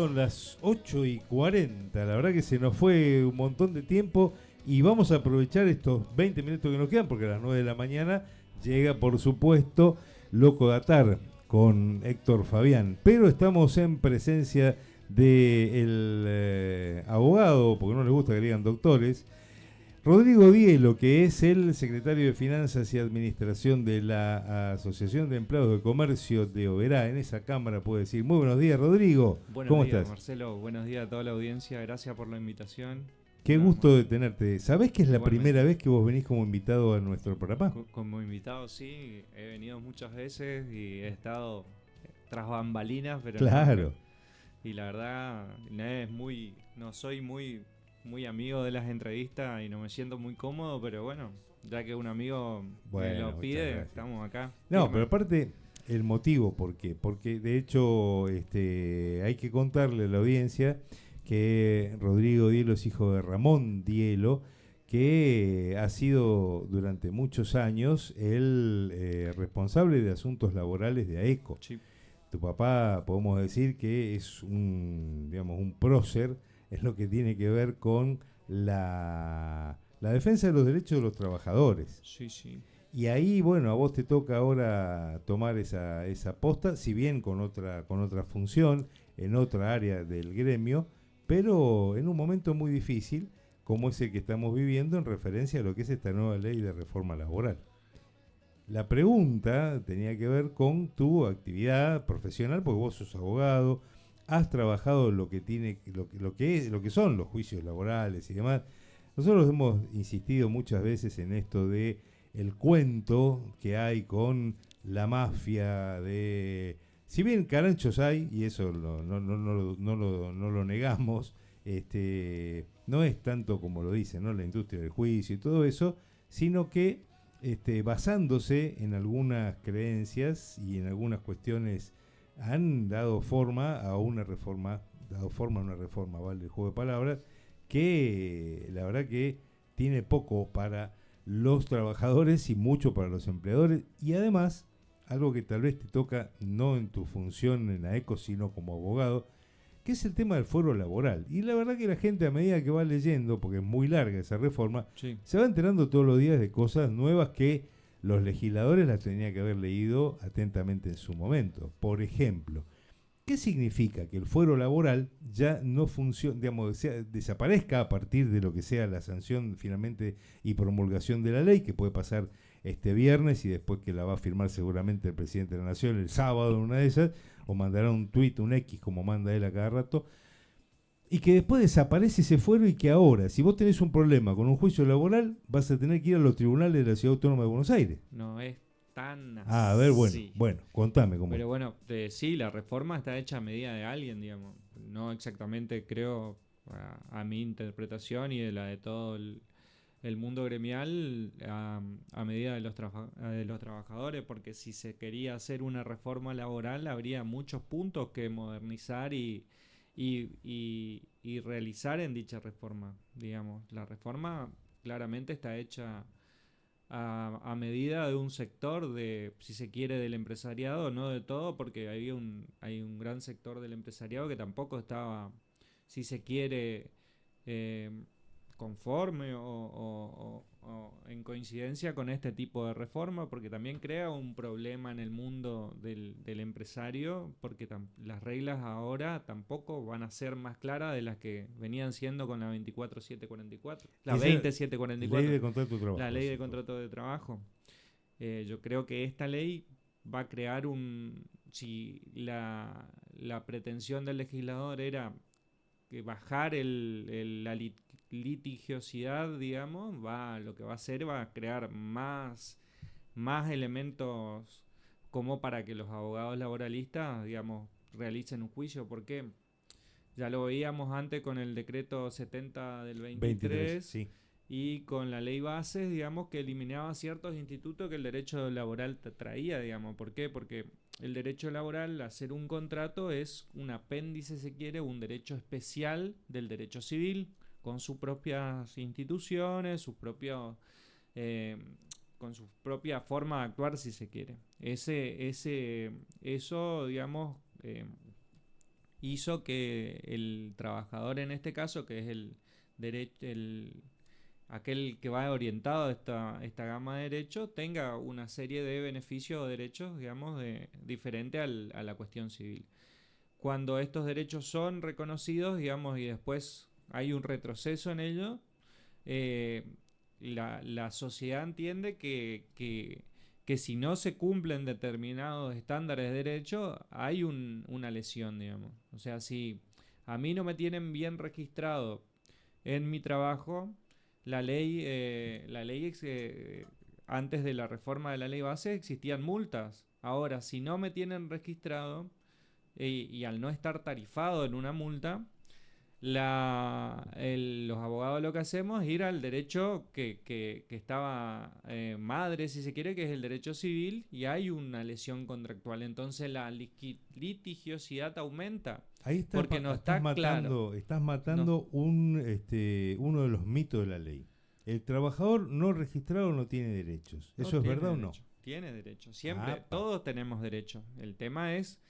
Son las 8:40, la verdad que se nos fue un montón de tiempo y vamos a aprovechar estos 20 minutos que nos quedan porque a las 9 de la mañana llega, por supuesto, Loco de Atar con Héctor Fabián. Pero estamos en presencia del abogado, porque no les gusta que digan doctores, Rodrigo Dielo, que es el secretario de Finanzas y Administración de la Asociación de Empleados de Comercio de Oberá. En esa cámara puedo decir, muy buenos días, Rodrigo. Buenos ¿Cómo días, estás? Marcelo. Buenos días a toda la audiencia. Gracias por la invitación. Qué Una vez gusto más. de tenerte. ¿Sabés que es la Igualmente. primera vez que vos venís como invitado a nuestro programa? Como invitado, sí. He venido muchas veces y he estado tras bambalinas, pero Claro. y la verdad, no soy muy amigo de las entrevistas y no me siento muy cómodo, pero bueno, ya que un amigo me Bueno, lo muchas pide, gracias. estamos acá. No, firme. pero aparte, el motivo, ¿por qué? Porque de hecho hay que contarle a la audiencia que Rodrigo Dielo es hijo de Ramón Dielo, que ha sido durante muchos años el responsable de asuntos laborales de AECO. Sí, Tu papá, podemos decir que es un prócer en lo que tiene que ver con la defensa de los derechos de los trabajadores. sí, sí. Y ahí, bueno, a vos te toca ahora tomar esa posta, si bien con otra función, en otra área del gremio, pero en un momento muy difícil, como es el que estamos viviendo en referencia a lo que es esta nueva ley de reforma laboral. La pregunta tenía que ver con tu actividad profesional, porque vos sos abogado, has trabajado lo que son los juicios laborales y demás. Nosotros hemos insistido muchas veces en esto de el cuento que hay con la mafia de... Si bien caranchos hay, y eso no lo negamos, no es tanto como lo dicen, ¿no? La industria del juicio y todo eso, sino que basándose en algunas creencias y en algunas cuestiones han dado forma a una reforma, vale el juego de palabras, que la verdad que tiene poco para los trabajadores y mucho para los empleadores, y además, algo que tal vez te toca no en tu función en AECO, sino como abogado, que es el tema del fuero laboral. Y la verdad que la gente, a medida que va leyendo, porque es muy larga esa reforma, Sí. se va enterando todos los días de cosas nuevas que los legisladores las tenían que haber leído atentamente en su momento. Por ejemplo, ¿qué significa que el fuero laboral ya no funciona, desaparezca a partir de lo que sea la sanción finalmente y promulgación de la ley, que puede pasar este viernes y después que la va a firmar seguramente el presidente de la Nación el sábado en una de esas, o mandará un tuit, un X como manda él a cada rato, y que después desaparece ese fuero y que ahora, si vos tenés un problema con un juicio laboral, vas a tener que ir a los tribunales de la Ciudad Autónoma de Buenos Aires? No es tan A ver, bueno, así. contame cómo es. Pero bueno, sí, la reforma está hecha a medida de alguien, digamos. No exactamente creo, a mi interpretación y de la de todo el mundo gremial, a medida de de los trabajadores, porque si se quería hacer una reforma laboral, habría muchos puntos que modernizar y realizar en dicha reforma, digamos. La reforma claramente está hecha a medida de un sector de, si se quiere, del empresariado, no de todo, porque hay un gran sector del empresariado que tampoco estaba, si se quiere, eh, conforme o en coincidencia con este tipo de reforma, porque también crea un problema en el mundo del empresario, porque las reglas ahora tampoco van a ser más claras de las que venían siendo con la 24744, la Esa 20744, ley de contrato de trabajo. la ley de ¿Cierto? contrato de trabajo. Yo creo que esta ley va a crear si la pretensión del legislador era que bajar la litigiosidad, digamos, lo que va a hacer va a crear más elementos como para que los abogados laboralistas, digamos, realicen un juicio. Porque ya lo veíamos antes con el decreto 70 del 23, 23 sí. y con la ley bases, digamos, que eliminaba ciertos institutos que el derecho laboral traía, digamos. ¿Por qué? Porque el derecho laboral, hacer un contrato, es un apéndice, se quiere, un derecho especial del derecho civil, con sus propias instituciones, eh, con su propia forma de actuar, si se quiere. Eso, digamos, hizo que el trabajador en este caso, que es aquel que va orientado a esta gama de derechos, tenga una serie de beneficios o derechos, digamos, diferente a la cuestión civil. Cuando estos derechos son reconocidos, digamos, y después hay un retroceso en ello, la sociedad entiende que si no se cumplen determinados estándares de derecho, hay una lesión, digamos. O sea, si a mí no me tienen bien registrado en mi trabajo, la ley antes de la reforma de la ley base existían multas. Ahora, si no me tienen registrado y al no estar tarifado en una multa, los abogados lo que hacemos es ir al derecho que estaba madre, si se quiere, que es el derecho civil, y hay una lesión contractual. Entonces la litigiosidad aumenta. Ahí porque no está claro. Estás matando uno de los mitos de la ley. El trabajador no registrado no tiene derechos. ¿Eso es verdad o no? Tiene derechos. Siempre, todos tenemos derechos. El tema es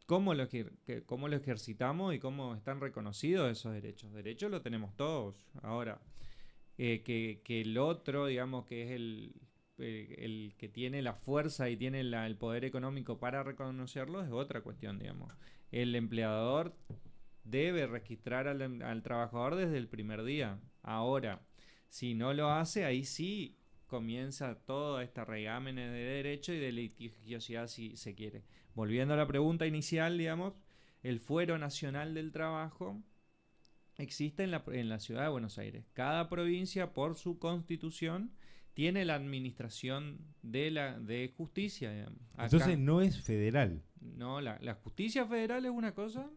cómo lo ejercitamos y cómo están reconocidos esos derechos. Derechos lo tenemos todos. Ahora, que el otro, digamos, que es el que tiene la fuerza y tiene el poder económico para reconocerlo, es otra cuestión, digamos. El empleador debe registrar al trabajador desde el primer día. Ahora, si no lo hace, ahí sí comienza toda esta regámenes de derecho y de litigiosidad, si se quiere. Volviendo a la pregunta inicial, digamos, el Fuero Nacional del Trabajo existe en la ciudad de Buenos Aires. Cada provincia, por su constitución, tiene la administración de justicia, digamos. Acá, entonces no es federal. No, la justicia federal es una cosa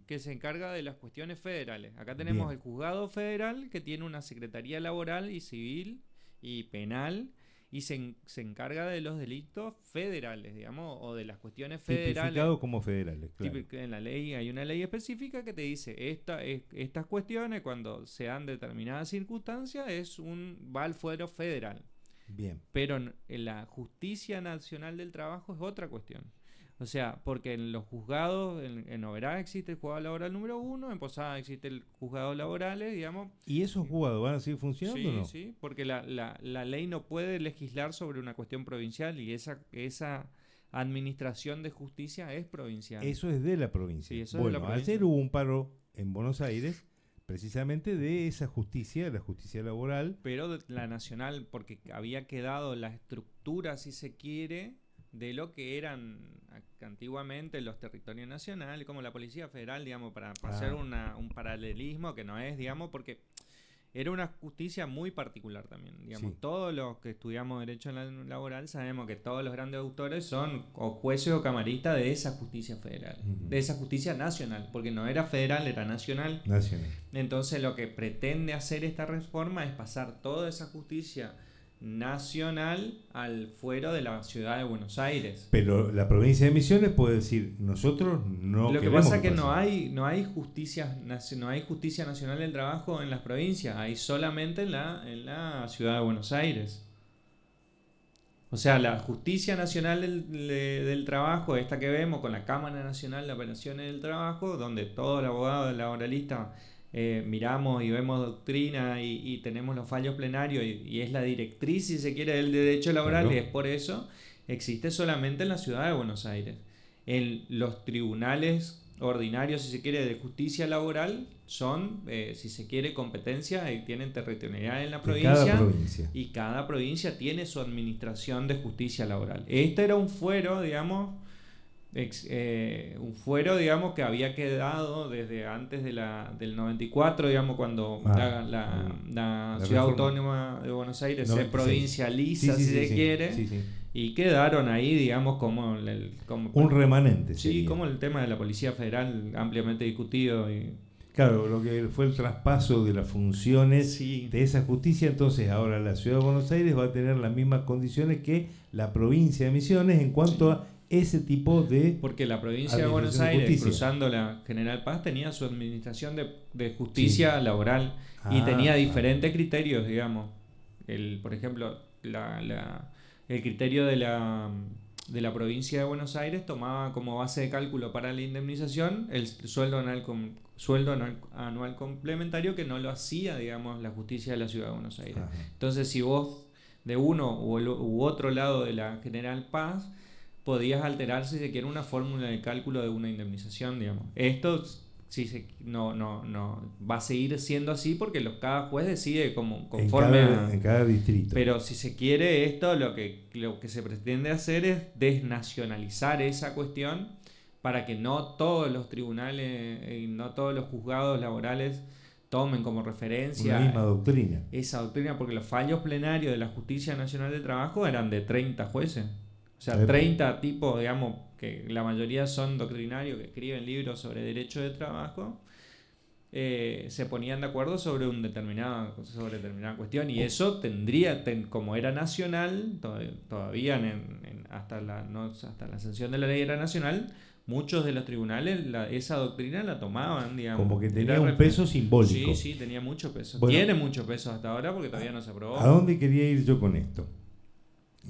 que se encarga de las cuestiones federales. Acá tenemos el juzgado federal, que tiene una secretaría laboral y civil y penal, y se encarga de los delitos federales, digamos, o de las cuestiones federales. Tipificado como federales, claro. En la ley hay una ley específica que te dice estas cuestiones, cuando se dan determinadas circunstancias, va al fuero federal. Bien. Pero en la Justicia Nacional del Trabajo es otra cuestión. O sea, porque en los juzgados, en Oberá existe el juzgado laboral número 1, en Posada existe el juzgado laborales, digamos. ¿Y esos juzgados van a seguir funcionando o no? Sí, porque la ley no puede legislar sobre una cuestión provincial, y esa administración de justicia es provincial. Eso es de la provincia. Sí, eso es de la provincia. Ayer hubo un paro en Buenos Aires, precisamente de esa justicia, la justicia laboral. Pero de la nacional, porque había quedado la estructura, si se quiere, de lo que eran antiguamente los territorios nacionales, como la Policía Federal, digamos, para hacer un paralelismo que no es, digamos, porque era una justicia muy particular también, digamos. Sí. Todos los que estudiamos Derecho Laboral sabemos que todos los grandes autores son o jueces o camaristas de esa justicia federal, de esa justicia nacional, porque no era federal, era nacional. Entonces lo que pretende hacer esta reforma es pasar toda esa justicia nacional al fuero de la ciudad de Buenos Aires. Pero la provincia de Misiones puede decir, nosotros no. Lo que pasa es que no hay justicia nacional del trabajo en las provincias, hay solamente en la ciudad de Buenos Aires. O sea, la justicia nacional del trabajo, esta que vemos con la Cámara Nacional de Apelaciones del Trabajo, donde todos los abogados laboralistas miramos y vemos doctrina y tenemos los fallos plenarios y es la directriz, si se quiere, del derecho laboral, y es por eso existe solamente en la ciudad de Buenos Aires. En los tribunales ordinarios, si se quiere, de justicia laboral son, si se quiere, competencia y tienen territorialidad en la provincia, y cada provincia tiene su administración de justicia laboral. Este era un fuero, digamos, que había quedado desde antes del 94, digamos, cuando la ciudad autónoma de Buenos Aires se provincializa, si se quiere, y quedaron ahí, digamos, como un remanente. Sí, como el tema de la Policía Federal, ampliamente discutido. Claro, lo que fue el traspaso de las funciones de esa justicia. Entonces ahora la ciudad de Buenos Aires va a tener las mismas condiciones que la provincia de Misiones en cuanto a ese tipo de... Porque la provincia de Buenos Aires, cruzando la General Paz, tenía su administración de justicia laboral y tenía diferentes criterios, digamos. Por ejemplo, el criterio de la de la provincia de Buenos Aires tomaba como base de cálculo para la indemnización el sueldo anual complementario, que no lo hacía, digamos, la justicia de la Ciudad de Buenos Aires. Ajá. Entonces, si vos de uno u otro lado de la General Paz podías alterar, si se quiere, una fórmula de cálculo de una indemnización, digamos. Esto no va a seguir siendo así porque cada juez decide conforme en cada distrito. Pero si se quiere esto, lo que se pretende hacer es desnacionalizar esa cuestión para que no todos los tribunales y no todos los juzgados laborales tomen como referencia una misma doctrina. Esa doctrina, porque los fallos plenarios de la Justicia Nacional del Trabajo eran de 30 jueces. O sea, 30 tipos, digamos, que la mayoría son doctrinarios, que escriben libros sobre derecho de trabajo, se ponían de acuerdo sobre determinada cuestión, y eso tendría, como era nacional, todavía hasta la sanción de la ley era nacional, muchos de los tribunales esa doctrina la tomaban, digamos. Como que tenía un peso simbólico. Sí, tenía mucho peso. Bueno, tiene mucho peso hasta ahora porque todavía no se aprobó. ¿A dónde quería ir yo con esto?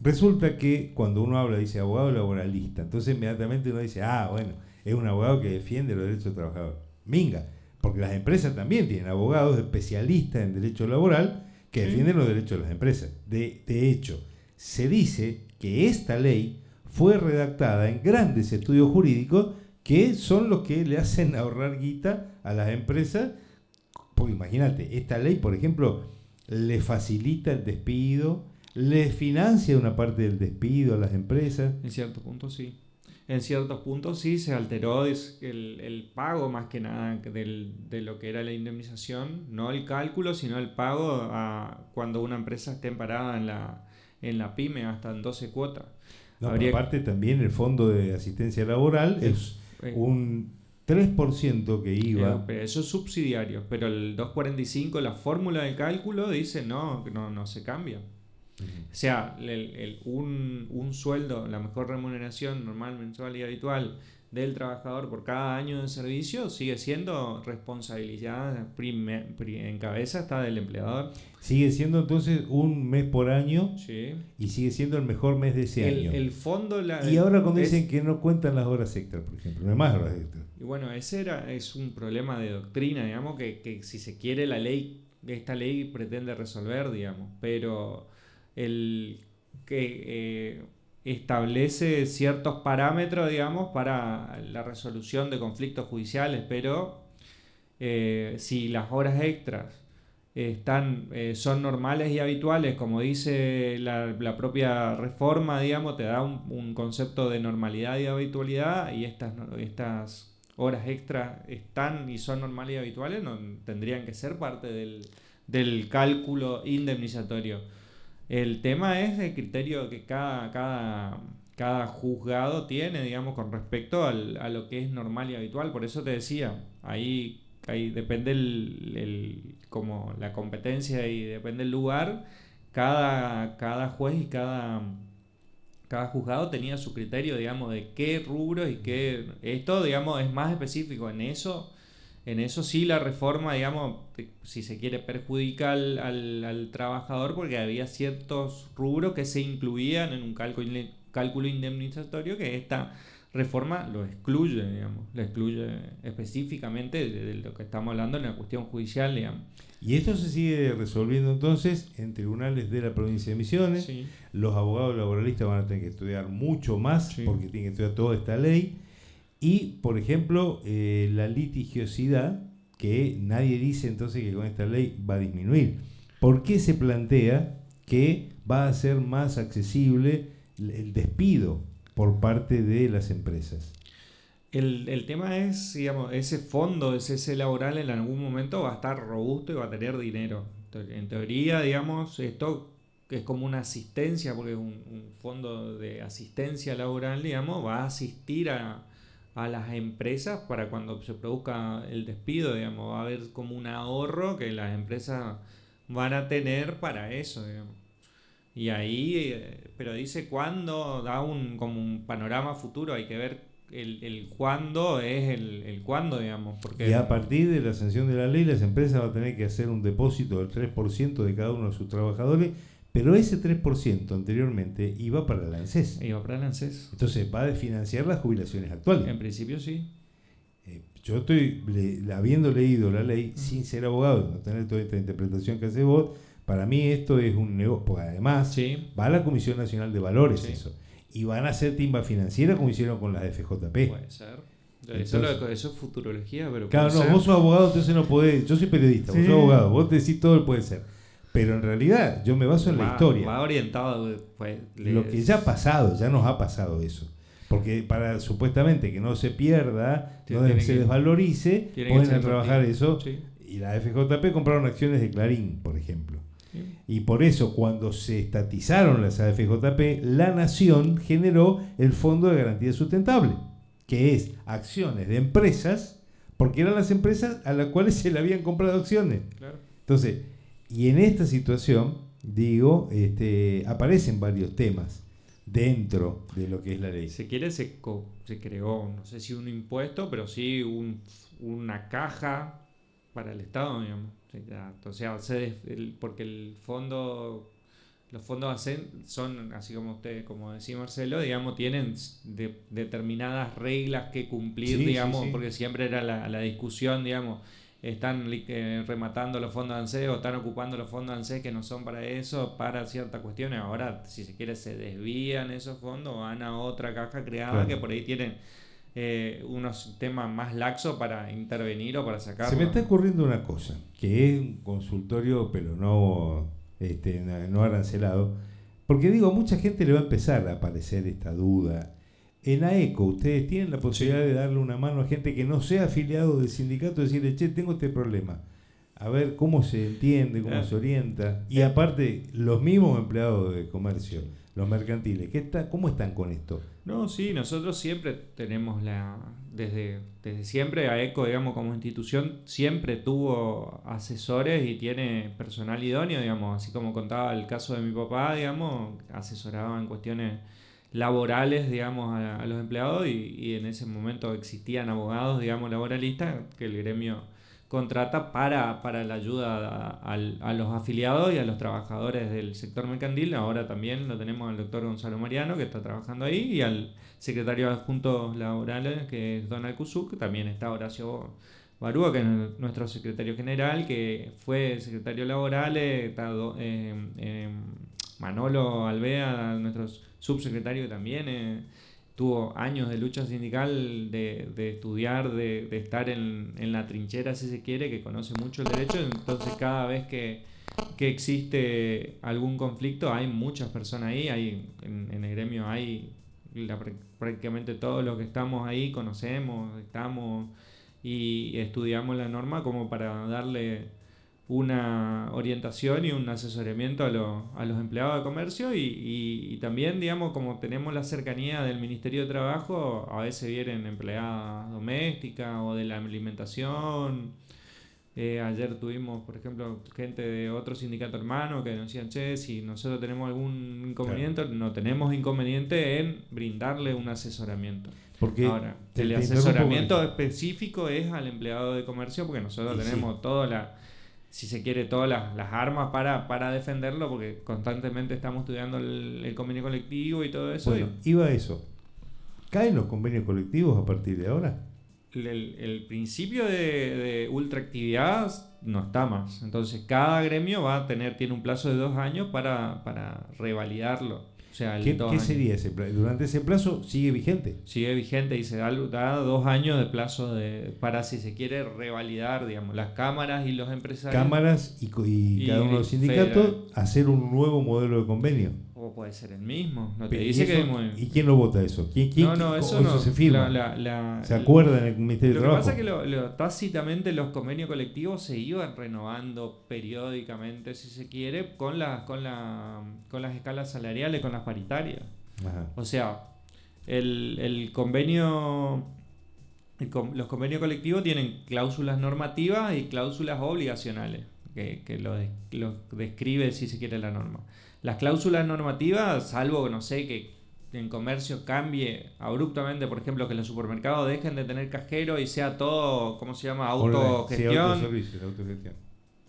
Resulta que cuando uno habla, dice abogado laboralista, entonces inmediatamente uno dice, bueno, es un abogado que defiende los derechos del trabajador. Minga, porque las empresas también tienen abogados especialistas en derecho laboral que defienden los derechos de las empresas. De hecho, se dice que esta ley fue redactada en grandes estudios jurídicos que son los que le hacen ahorrar guita a las empresas. Porque imagínate, esta ley, por ejemplo, le facilita el despido, le financia una parte del despido a las empresas. En ciertos puntos sí. En ciertos puntos sí se alteró el pago, más que nada de lo que era la indemnización, no el cálculo, sino el pago cuando una empresa esté parada en la pyme, hasta en 12 cuotas. No, aparte también el Fondo de Asistencia Laboral es un 3% que iba. Pero eso es subsidiario, pero el 245, la fórmula de cálculo, dice no se cambia. O sea, un sueldo, la mejor remuneración normal, mensual y habitual del trabajador por cada año de servicio sigue siendo responsabilidad en cabeza está del empleador. Sigue siendo entonces un mes por año. Sí. Y sigue siendo el mejor mes de ese año. El fondo y ahora cuando dicen que no cuentan las horas extras, por ejemplo, no hay más horas extras. Y bueno, es un problema de doctrina, digamos, que si se quiere esta ley pretende resolver, digamos, pero establece ciertos parámetros, digamos, para la resolución de conflictos judiciales, pero si las horas extras son normales y habituales, como dice la propia reforma, digamos, te da un concepto de normalidad y habitualidad, y estas horas extras están y son normales y habituales, no tendrían que ser parte del cálculo indemnizatorio. El tema es el criterio que cada juzgado tiene, digamos, con respecto a lo que es normal y habitual. Por eso te decía, ahí depende como la competencia y depende el lugar. Cada juez y cada juzgado tenía su criterio, digamos, de qué rubros y qué... Esto, digamos, es más específico. En eso sí la reforma, digamos, si se quiere, perjudica al trabajador, porque había ciertos rubros que se incluían en un cálculo indemnizatorio que esta reforma lo excluye, digamos, lo excluye específicamente de lo que estamos hablando en la cuestión judicial, digamos. Y esto se sigue resolviendo entonces en tribunales de la provincia de Misiones. Sí. Los abogados laboralistas van a tener que estudiar mucho más, sí, porque tienen que estudiar toda esta ley. Y, por ejemplo, la litigiosidad, que nadie dice entonces que con esta ley va a disminuir. ¿Por qué se plantea que va a ser más accesible el despido por parte de las empresas? El tema es, digamos, ese fondo, ese laboral en algún momento va a estar robusto y va a tener dinero. En teoría, digamos, esto es como una asistencia, porque es un fondo de asistencia laboral, digamos, va a asistir a las empresas para cuando se produzca el despido, digamos, va a haber como un ahorro que las empresas van a tener para eso, digamos. Y ahí, pero dice cuándo, como un panorama futuro, hay que ver el cuándo es el cuándo, digamos. Porque y a partir de la sanción de la ley, las empresas van a tener que hacer un depósito del 3% de cada uno de sus trabajadores Pero ese 3% anteriormente iba para la ANSES. Iba para el ANSES. Entonces va a financiar las jubilaciones actuales. En principio sí. Yo estoy, habiendo leído la ley, sin ser abogado, no tener toda esta interpretación que haces vos, para mí esto es un negocio, porque además va a la Comisión Nacional de Valores eso. Y van a hacer timba financiera como hicieron con las FJP. Puede ser. Eso es futurología, pero claro, no, vos sos abogado, entonces no podés. Yo soy periodista, vos sos abogado, vos decís todo puede ser. Pero en realidad yo me baso en la historia. Va orientado. Pues, lo que ya ha pasado, ya nos ha pasado eso. Porque para supuestamente que no se pierda, no se desvalorice, pueden trabajar eso. Sí. Y la FJP compraron acciones de Clarín, por ejemplo. Sí. Y por eso cuando se estatizaron las AFJP, la Nación generó el Fondo de Garantía Sustentable, que es acciones de empresas, porque eran las empresas a las cuales se le habían comprado acciones. Claro. Entonces, y en esta situación, digo, aparecen varios temas dentro de lo que es la ley. Se creó, no sé si un impuesto, pero sí una caja para el Estado, digamos. O sea, porque los fondos son, así como decía Marcelo, digamos, tienen determinadas reglas que cumplir, digamos, porque siempre era la discusión, digamos, están rematando los fondos ANSES o están ocupando los fondos ANSES que no son para eso, para ciertas cuestiones. Ahora, si se quiere, se desvían esos fondos, van a otra caja creada que por ahí tienen unos temas más laxos para intervenir o para sacar. Se me está ocurriendo una cosa, que es un consultorio, pero no arancelado, porque digo, a mucha gente le va a empezar a aparecer esta duda. En AECO, ustedes tienen la posibilidad de darle una mano a gente que no sea afiliado del sindicato, decirle, che, tengo este problema. A ver cómo se entiende, cómo se orienta. Y aparte, los mismos empleados de comercio, los mercantiles, ¿cómo están con esto? No, sí, nosotros siempre tenemos desde siempre AECO, digamos, como institución, siempre tuvo asesores y tiene personal idóneo, digamos, así como contaba el caso de mi papá, digamos, asesoraba en cuestiones laborales, digamos, a los empleados y en ese momento existían abogados, digamos, laboralistas que el gremio contrata para la ayuda a los afiliados y a los trabajadores del sector mercantil. Ahora también lo tenemos al doctor Gonzalo Mariano, que está trabajando ahí, y al secretario de Adjuntos Laborales, que es Don Alcuzú, también está Horacio Barúa, que es nuestro secretario general, que fue secretario laboral, está Manolo Alvea, nuestro subsecretario, que también tuvo años de lucha sindical, de estudiar, de estar en la trinchera, si se quiere, que conoce mucho el derecho. Entonces cada vez que existe algún conflicto hay muchas personas ahí, en el gremio hay prácticamente todos los que estamos ahí conocemos, estamos y estudiamos la norma como para darle una orientación y un asesoramiento a los empleados de comercio y también, digamos, como tenemos la cercanía del Ministerio de Trabajo, a veces vienen empleadas domésticas o de la alimentación. Ayer tuvimos, por ejemplo, gente de otro sindicato hermano que nos decían, che, si nosotros tenemos algún inconveniente, claro, no tenemos inconveniente en brindarle un asesoramiento. Porque ahora, el asesoramiento específico es al empleado de comercio, porque nosotros tenemos si se quiere, todas las armas para defenderlo, porque constantemente estamos estudiando el convenio colectivo y todo eso. Bueno, iba a eso. ¿Caen los convenios colectivos a partir de ahora? El principio de ultraactividad no está más. Entonces, cada gremio tiene un plazo de 2 años para revalidarlo. O sea, ¿Qué sería ese plazo? ¿Durante ese plazo sigue vigente? Sigue vigente y se da 2 años de plazo para, si se quiere, revalidar, digamos, las cámaras y los empresarios. Cámaras y cada uno de los sindicatos hacer un nuevo modelo de convenio. O puede ser el mismo. No te dice que ¿Y quién lo vota eso? Eso se firma. ¿Se acuerda en el Ministerio de Trabajo? Lo que pasa es que tácitamente los convenios colectivos se iban renovando periódicamente, si se quiere, con las escalas salariales, con las paritarias. Ajá. O sea, los convenios colectivos tienen cláusulas normativas y cláusulas obligacionales, que lo describe, si se quiere, la norma. Las cláusulas normativas, salvo, no sé, que en comercio cambie abruptamente, por ejemplo, que los supermercados dejen de tener cajero y sea todo, ¿cómo se llama? Autogestión. Sí, autogestión.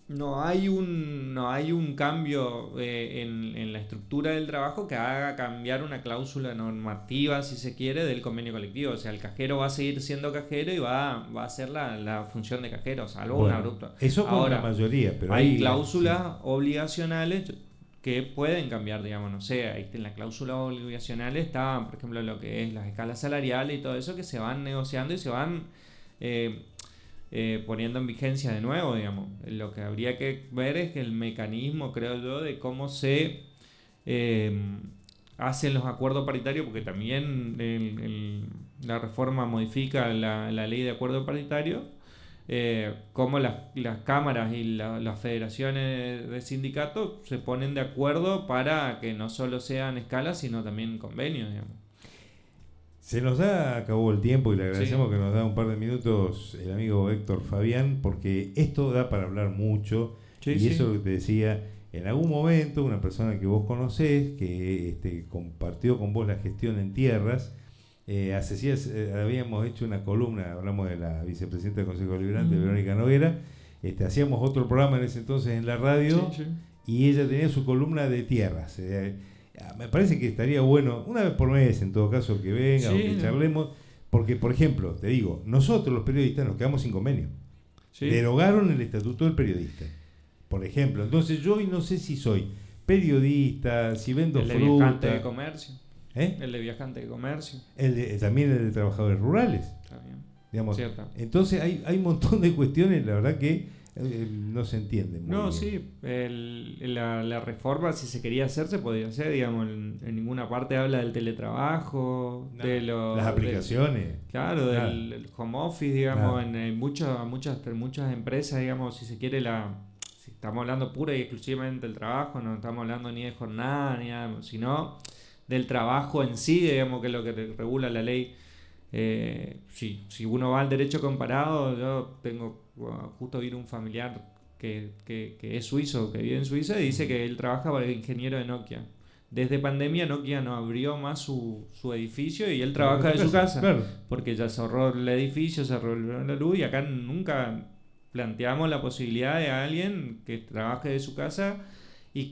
no hay un cambio en la estructura del trabajo que haga cambiar una cláusula normativa, si se quiere, del convenio colectivo. O sea, el cajero va a seguir siendo cajero y va a hacer la función de cajero, salvo una Bueno, ruptura. eso con la Ahora, mayoría, pero hay sí. cláusulas obligacionales que pueden cambiar, digamos, no sé, ahí en la cláusula obligacional está, por ejemplo, lo que es las escalas salariales y todo eso que se van negociando y se van eh, poniendo en vigencia de nuevo, digamos. Lo que habría que ver es que el mecanismo, creo yo, de cómo se eh, hacen los acuerdos paritarios, porque también la reforma modifica la ley de acuerdo paritario, cómo las cámaras y las federaciones de sindicatos se ponen de acuerdo para que no solo sean escalas, sino también convenios, digamos. Se nos acabó el tiempo y le agradecemos Sí. que nos da un par de minutos el amigo Héctor Fabián, porque esto da para hablar mucho. Sí, Y sí. eso es lo que te decía, en algún momento una persona que vos conocés, que compartió con vos la gestión en tierras, habíamos hecho una columna, hablamos de la vicepresidenta del Consejo Deliberante, Verónica Noguera, hacíamos otro programa en ese entonces en la radio, Sí, sí. y ella tenía su columna de tierras. Me parece que estaría bueno, una vez por mes en todo caso, que venga Sí, o que charlemos, porque por ejemplo, te digo, nosotros los periodistas nos quedamos sin convenio. Sí. Derogaron el estatuto del periodista, por ejemplo. Entonces yo hoy no sé si soy periodista, si vendo El de viajante de fruta, comercio. ¿eh? El de viajante de comercio. También el de trabajadores rurales, Está bien. digamos. Cierto. Entonces hay un montón de cuestiones, la verdad que no se entienden muy No, bien. sí, la reforma, si se quería hacer, se podía hacer, digamos, en ninguna parte habla del teletrabajo, No, de lo, las aplicaciones. claro, Nada. del home office, digamos, Nada. en muchas empresas, digamos, si se quiere si estamos hablando pura y exclusivamente del trabajo, no estamos hablando ni de jornada, ni nada, sino del trabajo en sí, digamos, que es lo que regula la ley. Si uno va al derecho comparado, yo justo vi un familiar que es suizo, que vive en Suiza, y dice que él trabaja para el ingeniero de Nokia. Desde pandemia Nokia no abrió más su edificio y él trabaja de su casa, Claro. porque ya se ahorró el edificio, se ahorró la luz, y acá nunca planteamos la posibilidad de alguien que trabaje de su casa y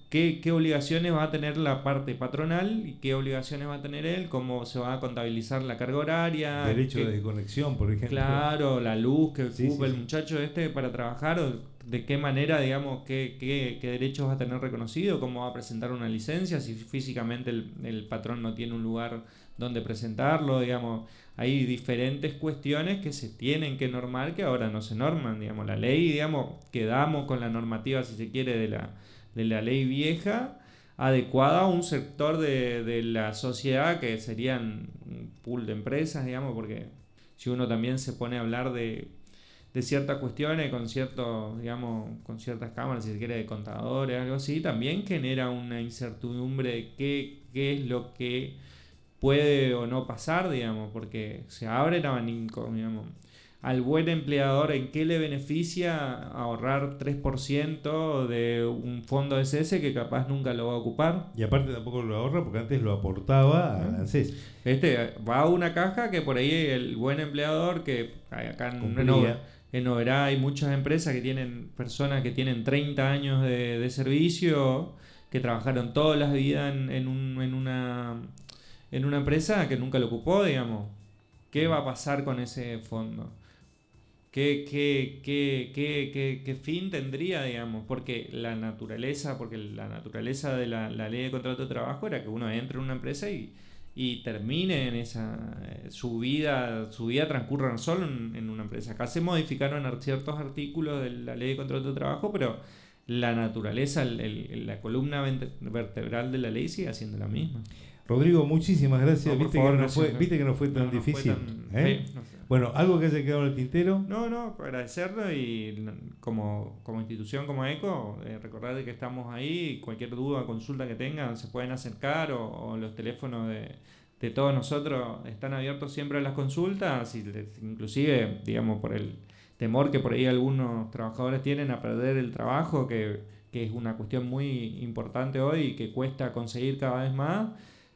qué obligaciones va a tener la parte patronal y qué obligaciones va a tener él, cómo se va a contabilizar la carga horaria. Derecho de conexión, por ejemplo. Claro, la luz que Sí, ocupa sí, el sí. muchacho para trabajar, o de qué manera, digamos, qué derechos va a tener reconocido, cómo va a presentar una licencia, si físicamente el patrón no tiene un lugar donde presentarlo, digamos. Hay diferentes cuestiones que se tienen que normar que ahora no se norman, digamos. La ley, digamos, quedamos con la normativa, si se quiere, de la ley vieja, adecuada a un sector de la sociedad que serían un pool de empresas, digamos, porque si uno también se pone a hablar de ciertas cuestiones con ciertos, digamos, con ciertas cámaras, si se quiere, de contadores, algo así, también genera una incertidumbre de qué es lo que puede o no pasar, digamos, porque se abre el abanico, digamos. Al buen empleador, ¿en qué le beneficia ahorrar 3% de un fondo SS que capaz nunca lo va a ocupar? Y aparte tampoco lo ahorra porque antes lo aportaba a ANSES. Va a una caja que por ahí el buen empleador, que acá Cumplía. en Oberá hay muchas empresas que tienen personas que tienen 30 años de servicio, que trabajaron toda la vida en una empresa que nunca lo ocupó, digamos. ¿Qué va a pasar con ese fondo? ¿Qué fin tendría, digamos? Porque la naturaleza de la ley de contrato de trabajo era que uno entre en una empresa y termine en su vida transcurra solo en una empresa. Acá se modificaron ciertos artículos de la ley de contrato de trabajo, pero la naturaleza, la columna vertebral de la ley sigue siendo la misma. Rodrigo, muchísimas gracias. No, por favor, gracias. Viste que no fue tan No difícil. fue tan ¿eh? no sé. Bueno, algo que haya quedado en el tintero. No, agradecerlo y como institución, como ECO, recordar que estamos ahí. Cualquier duda, consulta que tengan, se pueden acercar o los teléfonos de todos nosotros están abiertos siempre a las consultas, inclusive, digamos, por el temor que por ahí algunos trabajadores tienen a perder el trabajo, que es una cuestión muy importante hoy y que cuesta conseguir cada vez más.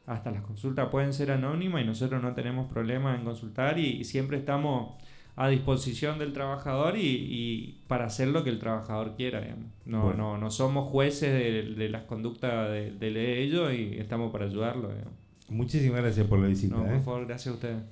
Hasta las consultas pueden ser anónimas y nosotros no tenemos problema en consultar y siempre estamos a disposición del trabajador y para hacer lo que el trabajador quiera, digamos. No somos jueces de las conductas de ellos y estamos para ayudarlo, digamos. Muchísimas gracias por la visita. No, por favor, gracias a ustedes.